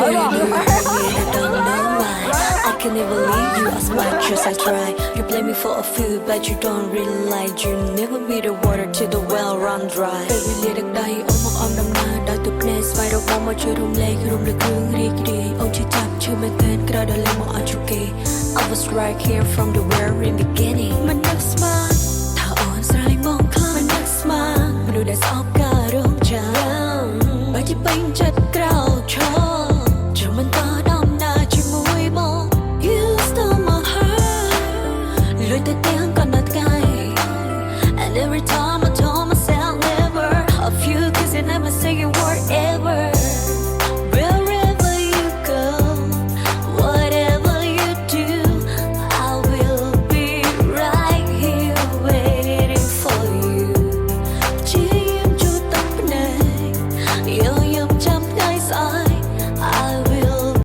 I can never leave you as much as I try. You blame me for a few, but you don't really like. You never be the water till the well run dry. Baby, let it die. I'm the man that the place. Fight up one more room lake, room the cool rickety. Oh, you tap to me, then grab a lemon at your gay. I was right here from the where in the gate.